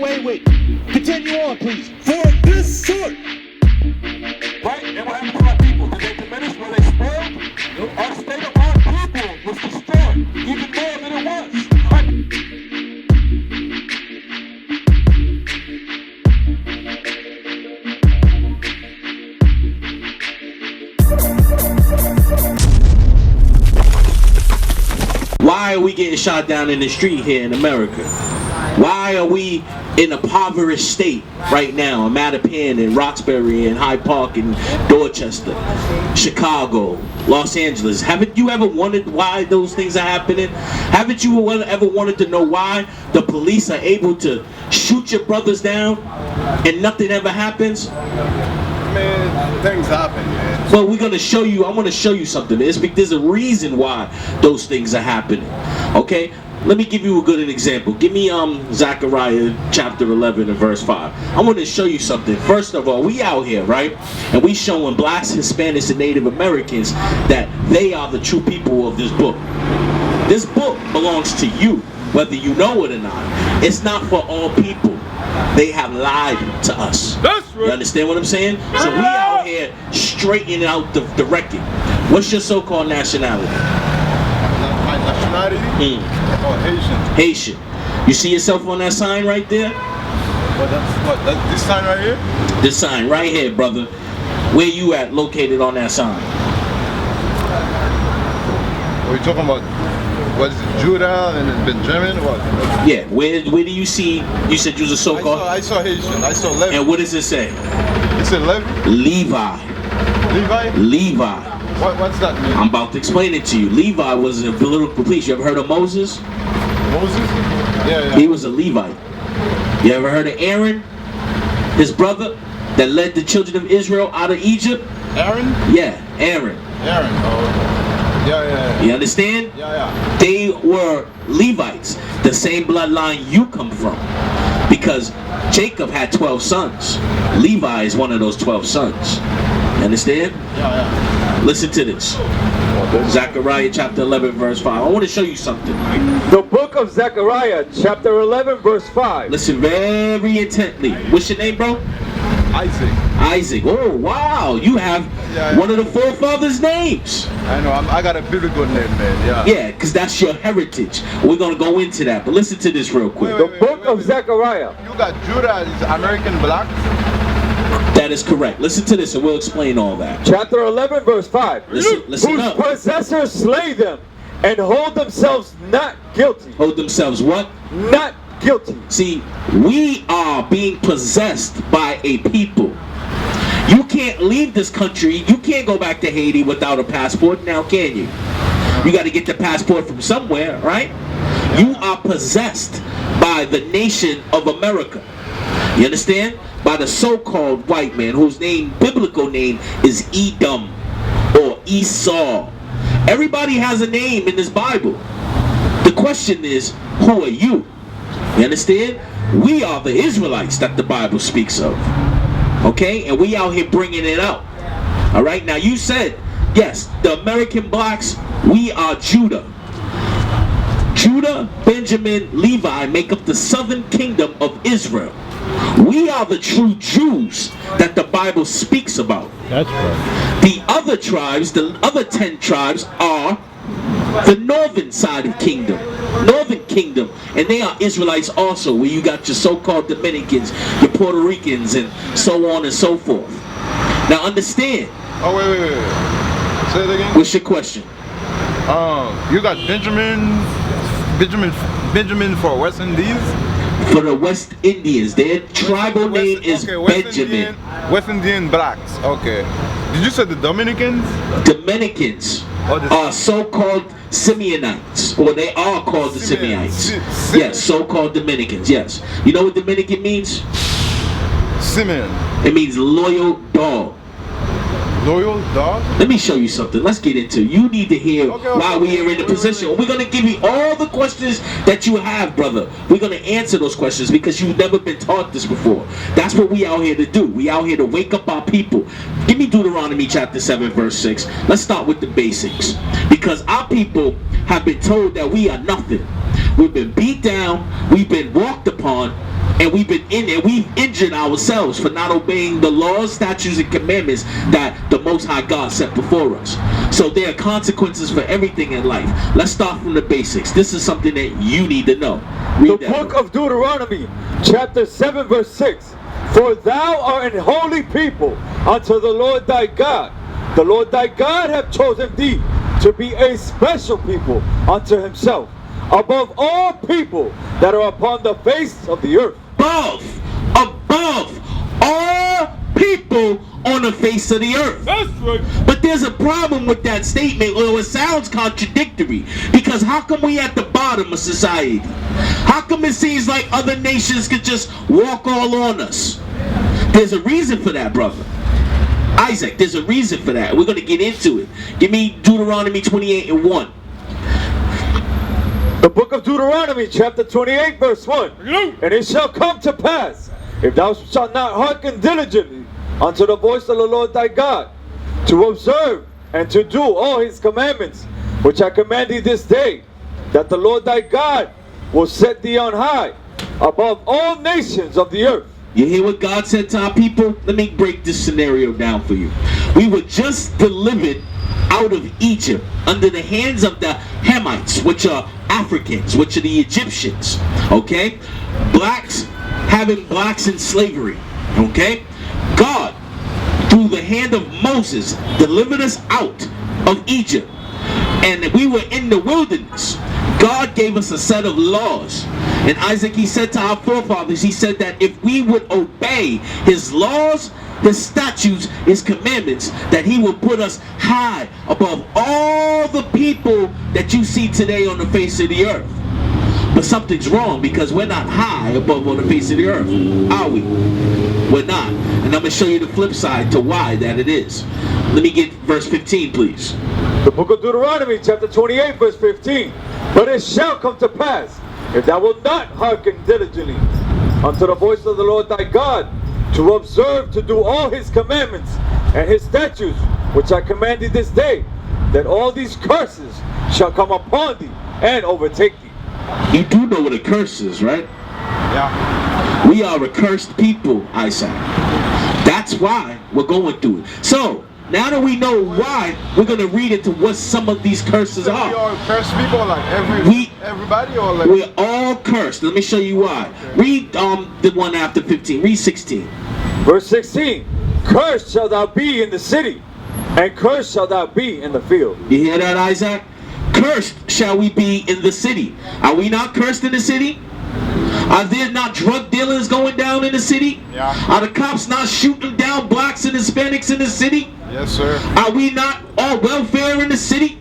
wait. Continue on, please. For this sort. Right? And what happened to our people? Did they diminish? Were they spoiled? Our state of our people was destroyed, even more than it was. Why are we getting shot down in the street here in America? Why are we in a impoverished state right now in Mattapan and Roxbury and Hyde Park and Dorchester, Chicago, Los Angeles? Haven't you ever wondered why those things are happening? Haven't you ever wanted to know why the police are able to shoot your brothers down and nothing ever happens? Man, things happen, man. Well, we're gonna show you. I want to show you something. There's a reason why those things are happening. Okay, let me give you a good example. Give me Zechariah chapter 11 and verse 5. I want to show you something. First of all, we out here, right? And we showing blacks, Hispanics, and Native Americans that they are the true people of this book. This book belongs to you, whether you know it or not. It's not for all people. They have lied to us. That's right. You understand what I'm saying? So we out here straightening out the record. What's your so-called nationality? My nationality? Oh, Haitian. Haitian. You see yourself on that sign right there? That's this sign right here? This sign right here, brother. Where you at located on that sign? What are you talking about? What is it, Judah and Benjamin? What? Yeah, where do you see, you said you was a so-called? I saw Haitian. I saw Levi. And what does it say? It said Levi? Levi. Levi? Levi. What's that mean? I'm about to explain it to you. Levi was a political police. You ever heard of Moses? Moses? Yeah. He was a Levite. You ever heard of Aaron? His brother that led the children of Israel out of Egypt? Aaron? Yeah, Aaron. Aaron. Oh. Yeah. You understand? Yeah. They were Levites, the same bloodline you come from. Because Jacob had 12 sons. Levi is one of those 12 sons. You understand? Yeah. Listen to this. Zechariah chapter 11 verse 5. I want to show you something. The book of Zechariah chapter 11 verse 5. Listen very intently. What's your name, bro? Isaac. Oh, wow. You have one of the forefathers' names. I know. I got a pretty good name, man. Yeah, because that's your heritage. We're going to go into that. But listen to this real quick. The book of Zechariah. You got Judah is American black? That is correct. Listen to this and we'll explain all that. Chapter 11 verse 5. Listen up. Whose possessors slay them and hold themselves not guilty. Hold themselves what? Not guilty. See, we are being possessed by a people. You can't leave this country. You can't go back to Haiti without a passport now, can you? You got to get the passport from somewhere, right? You are possessed by the nation of America. You understand? By the so-called white man whose biblical name is Edom or Esau. Everybody has a name in this Bible. The question is, who are you? You understand? We are the Israelites that the Bible speaks of. Okay? And we out here bringing it out. Alright? Now you said, yes, the American blacks, we are Judah. Judah, Benjamin, Levi make up the southern kingdom of Israel. We are the true Jews that the Bible speaks about. That's right. The other tribes, the other 10 tribes are the northern side of northern kingdom, and they are Israelites also, where you got your so-called Dominicans, your Puerto Ricans, and so on and so forth. Now understand. Oh, wait. Say it again. What's your question? You got Benjamin for West Indies? For the West Indians, their tribal name is Benjamin. West Indian blacks. Okay. Did you say the Dominicans? Dominicans are so-called Simeonites, or they are called the Simeonites. Yes, so-called Dominicans, yes. You know what Dominican means? Simeon. It means loyal dog. Loyal dog? Let me show you something. Let's get into it. You need to hear why we are in the position. We're going to give you all the questions that you have, brother. We're going to answer those questions because you've never been taught this before. That's what we out here to do. We out here to wake up our people. Give me Deuteronomy chapter 7 verse 6. Let's start with the basics. Because our people have been told that we are nothing. We've been beat down. We've been walked upon. And we've been in it. We've injured ourselves for not obeying the laws, statutes, and commandments that the Most High God set before us. So there are consequences for everything in life. Let's start from the basics. This is something that you need to know. Read The book of Deuteronomy, chapter 7, verse 6. For thou art an holy people unto the Lord thy God. The Lord thy God hath chosen thee to be a special people unto himself, above all people that are upon the face of the earth. Above all people on the face of the earth. That's right. But there's a problem with that statement, or it sounds contradictory. Because how come we at the bottom of society? How come it seems like other nations could just walk all on us? There's a reason for that, brother. Isaac, there's a reason for that. We're going to get into it. Give me Deuteronomy 28 and 1. The book of Deuteronomy, chapter 28, verse 1. And it shall come to pass, if thou shalt not hearken diligently unto the voice of the Lord thy God, to observe and to do all his commandments, which I command thee this day, that the Lord thy God will set thee on high above all nations of the earth. You hear what God said to our people? Let me break this scenario down for you. We were just delivered out of Egypt under the hands of the Hamites, which are Africans, which are the Egyptians. Okay? Blacks, having blacks in slavery. Okay? God, through the hand of Moses, delivered us out of Egypt. And we were in the wilderness. God gave us a set of laws. And Isaac, he said to our forefathers, he said that if we would obey his laws, his statutes, his commandments, that he will put us high above all the people that you see today on the face of the earth. But something's wrong, because we're not high above on the face of the earth, are we? We're not. And I'm going to show you the flip side to why that it is. Let me get verse 15, please. The book of Deuteronomy, chapter 28, verse 15. But it shall come to pass, if thou wilt not hearken diligently unto the voice of the Lord thy God, to observe to do all his commandments and his statutes, which I command thee this day, that all these curses shall come upon thee and overtake thee. You do know what a curse is, right? Yeah. We are a cursed people, Isaac. That's why we're going through it. So, now that we know why, we're going to read into what some of these curses So we are. all curse people, like everybody, or like... We're all cursed. Let me show you why. Okay. Read the one after 15. Read 16. Verse 16. Cursed shalt thou be in the city, and cursed shalt thou be in the field. You hear that, Isaac? Cursed shall we be in the city. Are we not cursed in the city? Are there not drug dealers going down in the city? Yeah. Are the cops not shooting down blacks and Hispanics in the city? Yes, sir. Are we not all welfare in the city?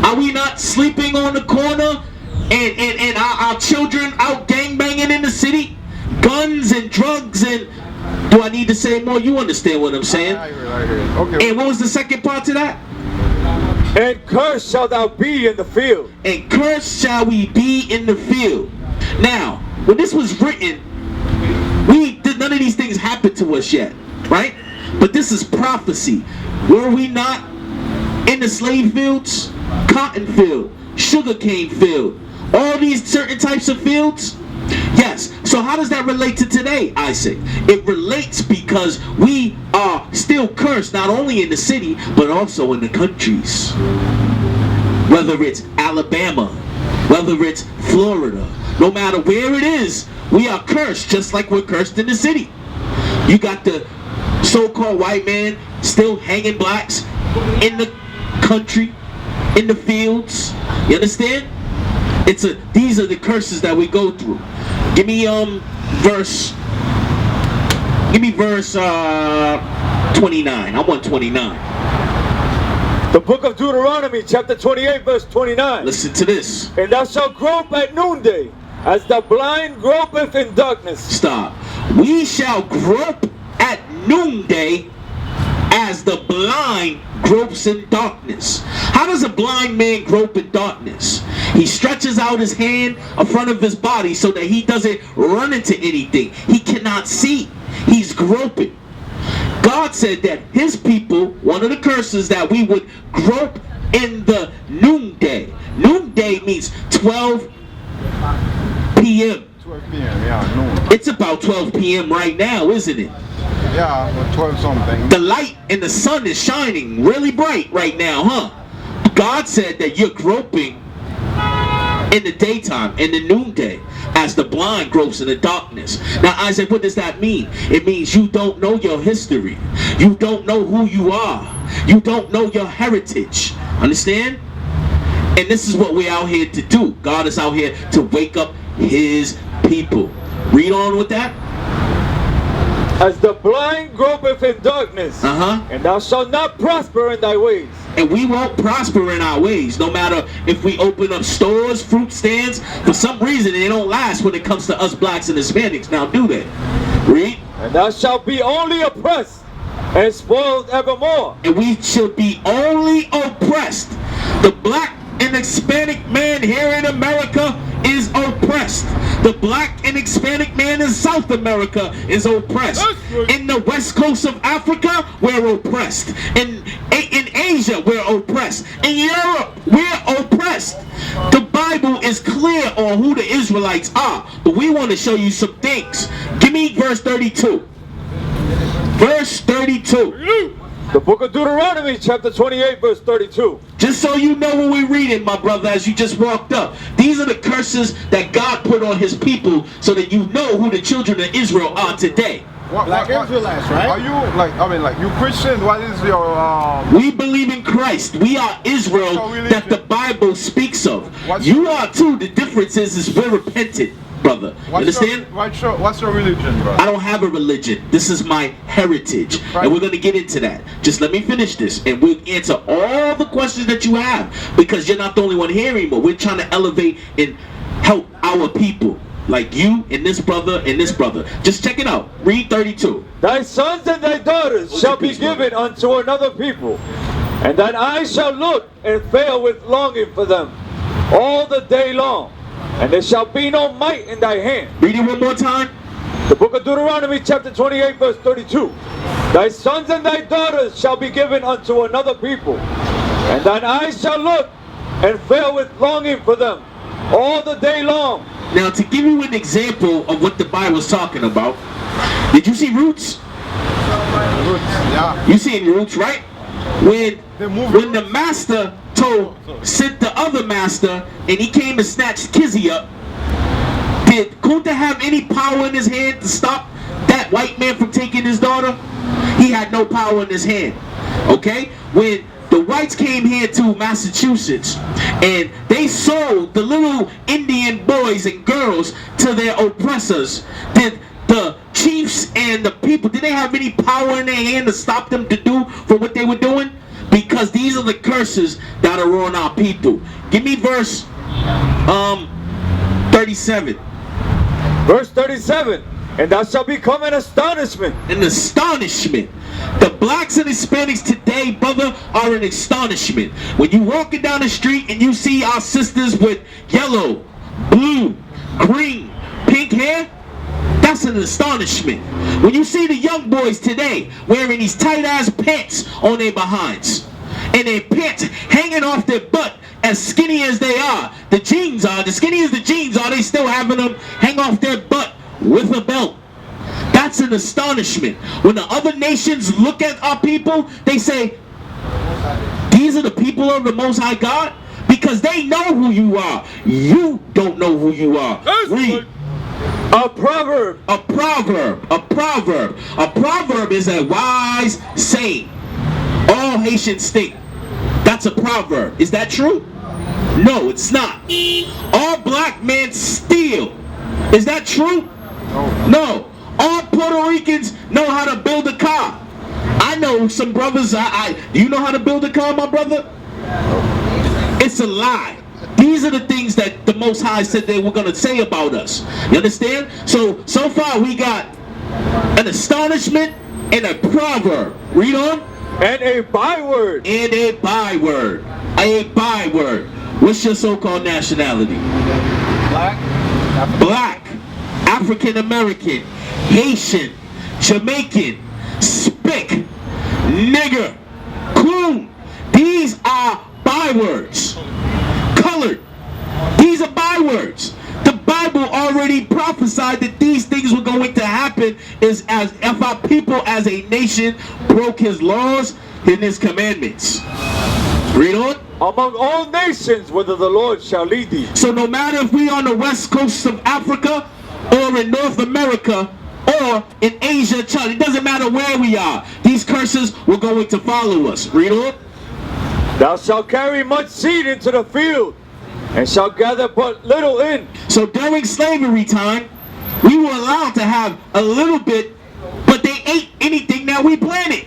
Are we not sleeping on the corner and our children out gangbanging in the city? Guns and drugs and... Do I need to say more? You understand what I'm saying? I hear it. Okay. And what was the second part to that? And cursed shalt thou be in the field. And cursed shall we be in the field. Now, when this was written, none of these things happened to us yet, right? But this is prophecy. Were we not in the slave fields? Cotton field, sugarcane field, all these certain types of fields? Yes. So how does that relate to today, Isaac? It relates because we are still cursed, not only in the city, but also in the countries. Whether it's Alabama, whether it's Florida, no matter where it is, we are cursed, just like we're cursed in the city. You got the so-called white man still hanging blacks in the country, in the fields. You understand? These are the curses that we go through. Give me verse 29. I want 29. The book of Deuteronomy, chapter 28, verse 29. Listen to this. And thou shalt grope at noonday, as the blind gropeth in darkness. Stop. We shall grope at noonday as the blind gropes in darkness. How does a blind man grope in darkness? He stretches out his hand in front of his body so that he doesn't run into anything. He cannot see. He's groping. God said that his people, one of the curses, that we would grope in the noonday. Noonday means 12 p.m. 12 p.m. Yeah, noon. It's about 12 p.m. right now, isn't it? Yeah, 12 something. The light and the sun is shining really bright right now, huh? God said that you're groping in the daytime, in the noonday, as the blind gropes in the darkness. Now, Isaac, what does that mean? It means you don't know your history. You don't know who you are. You don't know your heritage. Understand? And this is what we're out here to do. God is out here to wake up his people. Read on with that. As the blind gropeth in darkness, and thou shalt not prosper in thy ways. And we won't prosper in our ways, no matter if we open up stores, fruit stands. For some reason, they don't last when it comes to us blacks and Hispanics. Now do they? Read. And thou shalt be only oppressed and spoiled evermore. And we shall be only oppressed. The black and Hispanic man here in America is oppressed. The black and Hispanic man in South America is oppressed. In the west coast of Africa, we're oppressed. In Asia, we're oppressed. In Europe, we're oppressed. The Bible is clear on who the Israelites are, but we want to show you some things. Give me verse 32. Verse 32. The book of Deuteronomy, chapter 28, verse 32. Just so you know what we're reading, my brother, as you just walked up. These are the curses that God put on his people so that you know who the children of Israel are today. Black Israelites, right? Are you you Christian? What is your We believe in Christ. We are Israel that the Bible speaks of. You are too. The difference is we're repentant, brother. Understand? What's your religion, brother? I don't have a religion. This is my heritage. And we're going to get into that. Just let me finish this and we'll answer all the questions that you have, because you're not the only one here anymore. We're trying to elevate and help our people. Like you and this brother and this brother. Just check it out. Read 32. Thy sons and thy daughters shall be given unto another people, and thine eyes shall look and fail with longing for them all the day long, and there shall be no might in thy hand. Read it one more time. The book of Deuteronomy, chapter 28, verse 32. Thy sons and thy daughters shall be given unto another people, and thine eyes shall look and fail with longing for them all the day long. Now, to give you an example of what the Bible is talking about, did you see Roots? Roots, yeah. You seen Roots, right? When the master sent the other master, and he came and snatched Kizzy up, did Kunta have any power in his hand to stop that white man from taking his daughter? He had no power in his hand. Okay? When the whites came here to Massachusetts and they sold the little Indian boys and girls to their oppressors, did the chiefs and the people, did they have any power in their hand to stop them to do for what they were doing? Because these are the curses that are on our people. Give me verse 37. Verse 37. And thou shalt become an astonishment. An astonishment. The blacks and Hispanics today, brother, are an astonishment. When you walking down the street and you see our sisters with yellow, blue, green, pink hair, that's an astonishment. When you see the young boys today wearing these tight ass pants on their behinds, and their pants hanging off their butt, as skinny as they are, the jeans are, the skinny as the jeans are, they still having them hang off their butt with a belt. That's an astonishment. When the other nations look at our people, they say, these are the people of the Most High God? Because they know who you are. You don't know who you are. Read. A proverb. A proverb. A proverb. A proverb is a wise saying. All Haitians stink. That's a proverb. Is that true? No, it's not. All black men steal. Is that true? No. All Puerto Ricans know how to build a car. I know some brothers. Do you know how to build a car, my brother? It's a lie. These are the things that the Most High said they were going to say about us. You understand? So far we got an astonishment and a proverb. Read on. And a byword. And a byword. A byword. What's your so-called nationality? Black. Black. African American. Haitian. Jamaican. Spick. Nigger. Coon. These are bywords. Colored. These are bywords. The Bible already already prophesied that these things were going to happen is as if our people as a nation broke his laws and his commandments. Read on. Among all nations, whither the Lord shall lead thee. So no matter if we on the west coast of Africa or in North America or in Asia, China, it doesn't matter where we are. These curses were going to follow us. Read on. Thou shalt carry much seed into the field, and shalt gather but little in. So during slavery time, we were allowed to have a little bit, but they ate anything that we planted.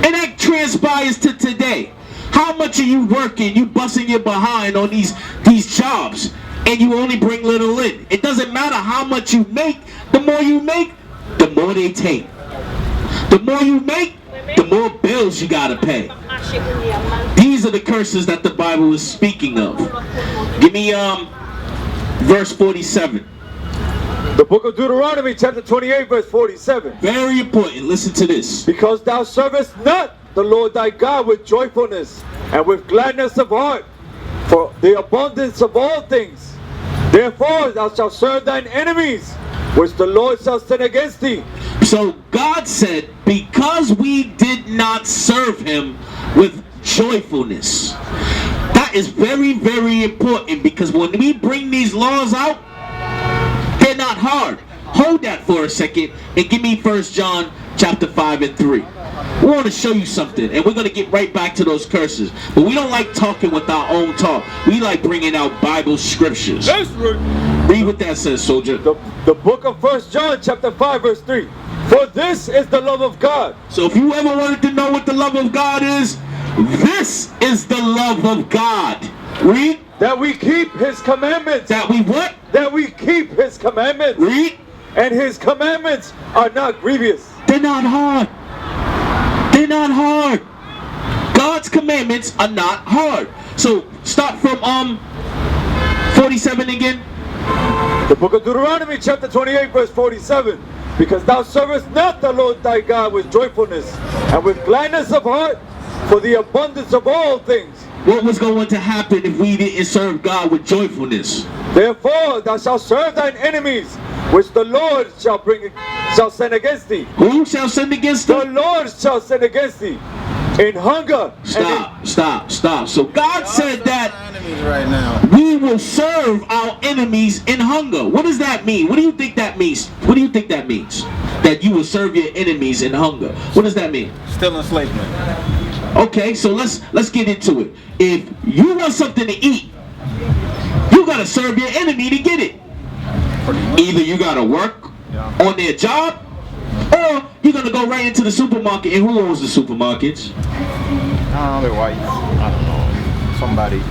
And that transpires to today. How much are you working, you busting your behind on these jobs, and you only bring little in? It doesn't matter how much you make. The more you make, the more they take. The more you make, the more bills you gotta pay. These are the curses that the Bible is speaking of. Give me verse 47. The book of Deuteronomy, chapter 28, verse 47. Very important. Listen to this. Because thou servest not the Lord thy God with joyfulness and with gladness of heart, for the abundance of all things. Therefore thou shalt serve thine enemies, which the Lord shall send against thee. So God said, because we did not serve him with joyfulness. That is very, very important, because when we bring these laws out, they're not hard. Hold that for a second and give me 1 John chapter 5 and 3. We want to show you something, and we're going to get right back to those curses. But we don't like talking with our own talk. We like bringing out Bible scriptures. That's right. Read what that says, soldier. The book of 1 John chapter 5 verse 3. For this is the love of God. So if you ever wanted to know what the love of God is, this is the love of God. Read. That we keep his commandments. That we what? That we keep his commandments. Read. And his commandments are not grievous. They're not hard. They're not hard. God's commandments are not hard. So start from 47 again. The book of Deuteronomy chapter 28 verse 47. Because thou servest not the Lord thy God with joyfulness and with gladness of heart, for the abundance of all things. What was going to happen if we didn't serve God with joyfulness? Therefore thou shalt serve thine enemies, which the Lord shall send against thee. Who shall send against The them? Lord shall send against thee in hunger. Stop. So God said that Right now. we will serve our enemies in hunger. What does that mean? What do you think that means? What do you think that means? That you will serve your enemies in hunger. What does that mean? Still enslavement. Okay, so let's get into it. If you want something to eat, you gotta serve your enemy to get it. Either you gotta work on their job, or you're gonna go right into the supermarket. And who owns the supermarkets? The whites. I don't know. Somebody.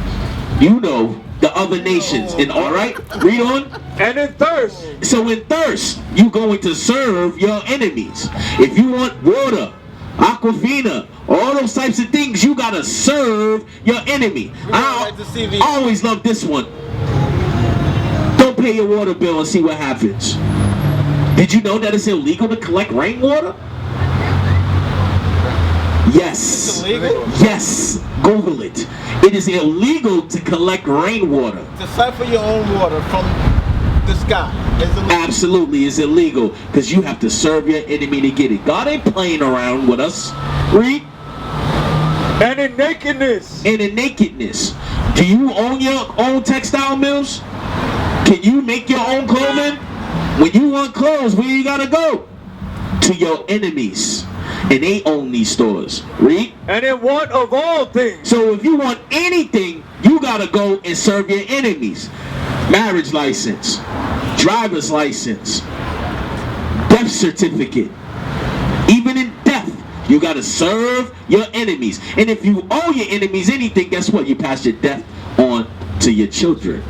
You know, the other nations. And all right, read on. And in thirst. So in thirst, you're going to serve your enemies. If you want water, Aquafina, all those types of things, you gotta serve your enemy. I always love this one. Don't pay your water bill and see what happens. Did you know that it's illegal to collect rainwater? Yes. It's illegal? Yes. Google it. It is illegal to collect rainwater. To siphon for your own water from the sky is illegal. Absolutely, it's illegal, because you have to serve your enemy to get it. God ain't playing around with us. Read. And in nakedness. And in nakedness. Do you own your own textile mills? Can you make your own clothing? When you want clothes, where you gotta go? To your enemies. And they own these stores. Read. And in want of all things. So if you want anything, you gotta go and serve your enemies. Marriage license, driver's license, death certificate. Even in death, you gotta serve your enemies. And if you owe your enemies anything, guess what? You pass your death on to your children.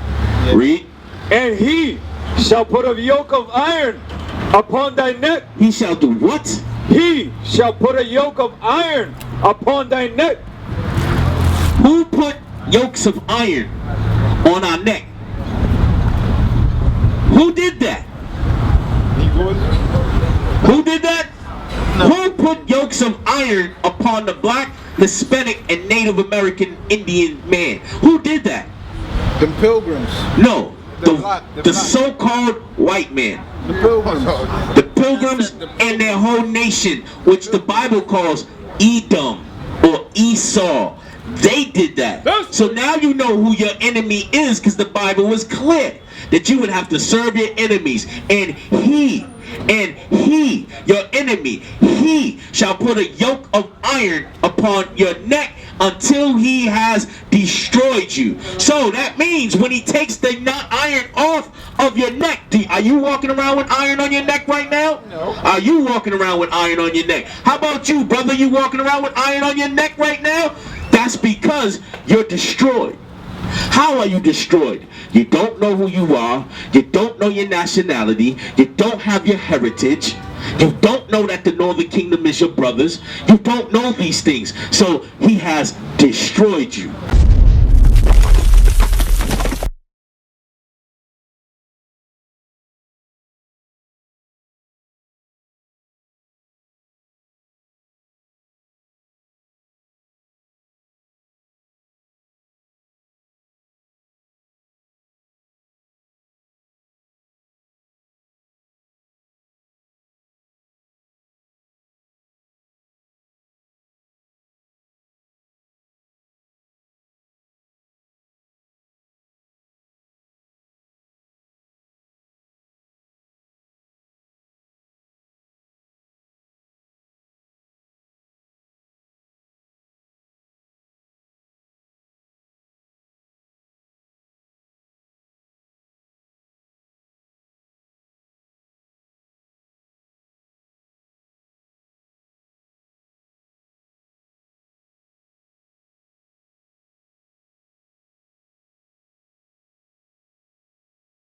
Yeah. Read. And he shall put a yoke of iron upon thy neck. He shall do what? He shall put a yoke of iron upon thy neck. Who put yokes of iron on our neck? Who did that? Who did that? No. Who put yokes of iron upon the black, Hispanic, and Native American Indian man? Who did that? The pilgrims. No. the so-called white man, The pilgrims. the pilgrims and their whole nation, which the Bible calls Edom or Esau. They did that. So now you know who your enemy is, because the Bible was clear that you would have to serve your enemies. And he, your enemy, he shall put a yoke of iron upon your neck until he has destroyed you. So that means when he takes the iron off of your neck, are you walking around with iron on your neck right now? No. Are you walking around with iron on your neck? How about you, brother? You walking around with iron on your neck right now? That's because you're destroyed. How are you destroyed? You don't know who you are. You don't know your nationality. You don't have your heritage. You don't know that the northern kingdom is your brothers. You don't know these things. So he has destroyed you.